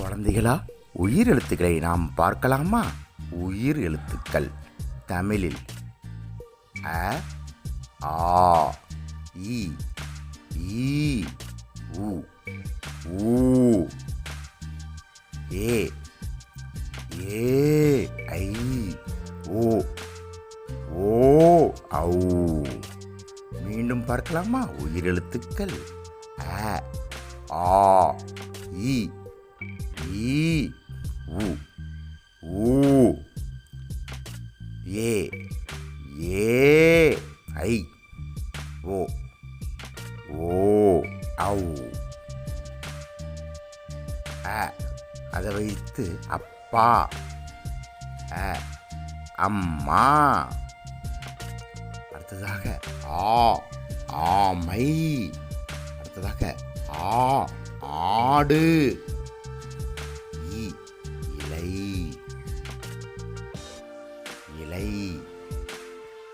குழந்தைகளா, உயிர் எழுத்துக்களை நாம் பார்க்கலாமா? உயிர் எழுத்துக்கள் தமிழில் அ, ஆ, இ, ஈ, உ, ஊ, ஏ, ஏ, ஐ, ஓ, ஓ, ஔ. மீண்டும் பார்க்கலாமா? உயிர் எழுத்துக்கள் அ, ஆ, இ, ஈ, உ, ஊ, ஏ, ஏ, ஐ, ஓ, ஓ, ஔ. அதை வைத்து அப்பா, அ, அம்மா. அடுத்ததாக ஆ, ஆமை. அடுத்ததாக ஆ, ஆடு. இ, இலை, இலை.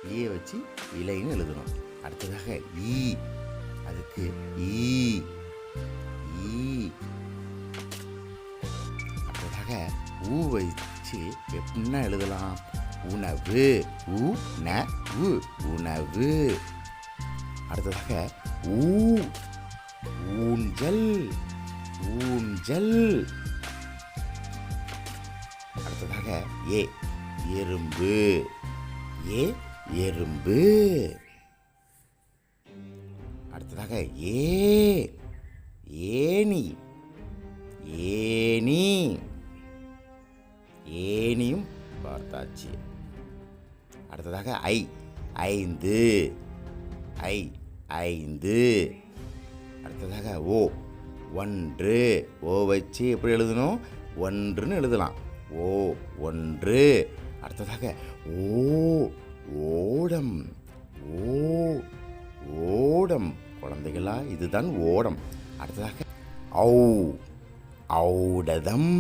ஈயை வச்சு இலைன்னு எழுதணும். அடுத்ததாக ஈ, அதுக்கு ஈ, ஈ. அடுத்ததாக ஊ வச்சு எப்படின்னா எழுதலாம்? உணவு, உணவு, உணவு. அடுத்ததாக ஊ, ஊஞ்சல், ஊஞ்சல். அடுத்ததாக ஏ, எறும்பு, ஏ, எறும்பு. அடுத்ததாக ஏ, ஏணி, ஏணி. ஏணியும் பார்த்தாச்சு. அடுத்ததாக ஐ, ஐந்து, ஐ, ஐந்து. அடுத்ததாக ஓ, ஒன்று. ஓ வச்சு எப்படி எழுதணும்? ஒன்றுன்னு எழுதலாம். ஓ, ஒன்று. அடுத்ததாக ஓ, ஓடம், ஓ, ஓடம். குழந்தைகளா, இதுதான் ஓடம். அடுத்ததாக ஔ, ஔடதம்,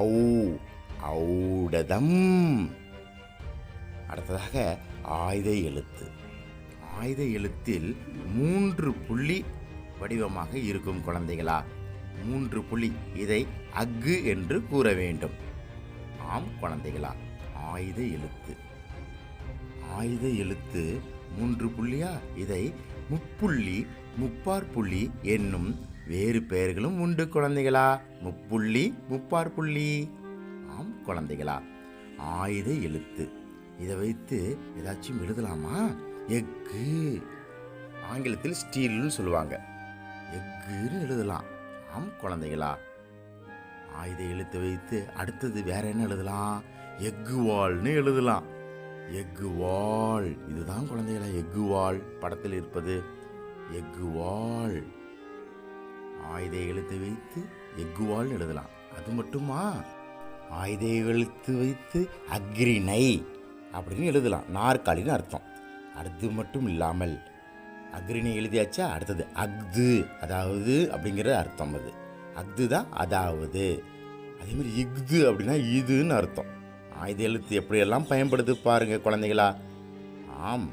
ஔ, ஔடதம். அடுத்ததாக ஆயுத எழுத்து. ஆயுத எழுத்தில் 3 புள்ளி வடிவமாக இருக்கும் குழந்தைகளா. 3 புள்ளி. இதை அக்கு என்று கூற வேண்டும். ஆம் குழந்தைகளா, ஆயுத எழுத்து. ஆயுத எழுத்து 3 புள்ளியா? இதை முப்புள்ளி, முப்பாற்புள்ளி என்னும் வேறு பெயர்களும் உண்டு குழந்தைகளா. முப்புள்ளி, முப்பாற்புள்ளி. ஆம் குழந்தைகளா, ஆயுத எழுத்து. இதை வைத்து ஏதாச்சும் எழுதலாமா? எக்கு, ஆங்கிலத்தில் ஸ்டீல்னு சொல்லுவாங்க. எக்குன்னு எழுதலாம். ஆம் குழந்தைகளா, ஆயுத எழுத்தை வைத்து அடுத்தது வேற என்ன எழுதலாம்? எக்குவால்னு எழுதலாம். எக்குவால். இதுதான் குழந்தைகளா எக்குவால் படத்தில் இருப்பது. எக்குவால். ஆயுத எழுத்தை வைத்து எக்குவால் எழுதலாம். அது மட்டுமா? ஆயுத எழுத்து வைத்து அக்ரிணை அப்படின்னு எழுதலாம். நாற்காலின்னு அர்த்தம். அது மட்டும் இல்லாமல் அக்ரிணை எழுதியாச்சா, அடுத்தது அக்து, அதாவது அப்படிங்கிற அர்த்தம். அது அக்து தான் அதாவது. அதேமாதிரி இக்து அப்படின்னா இதுன்னு அர்த்தம். ஆயுத எழுத்து எப்படியெல்லாம் பயன்படுத்து பாருங்க குழந்தைகளா. ஆம்,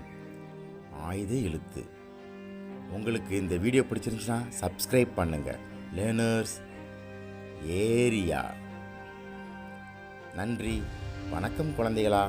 ஆயுத எழுத்து. உங்களுக்கு இந்த வீடியோ பிடிச்சிருந்துச்சுன்னா சப்ஸ்கிரைப் பண்ணுங்க. Learners area. நன்றி, வணக்கம் குழந்தைகளா.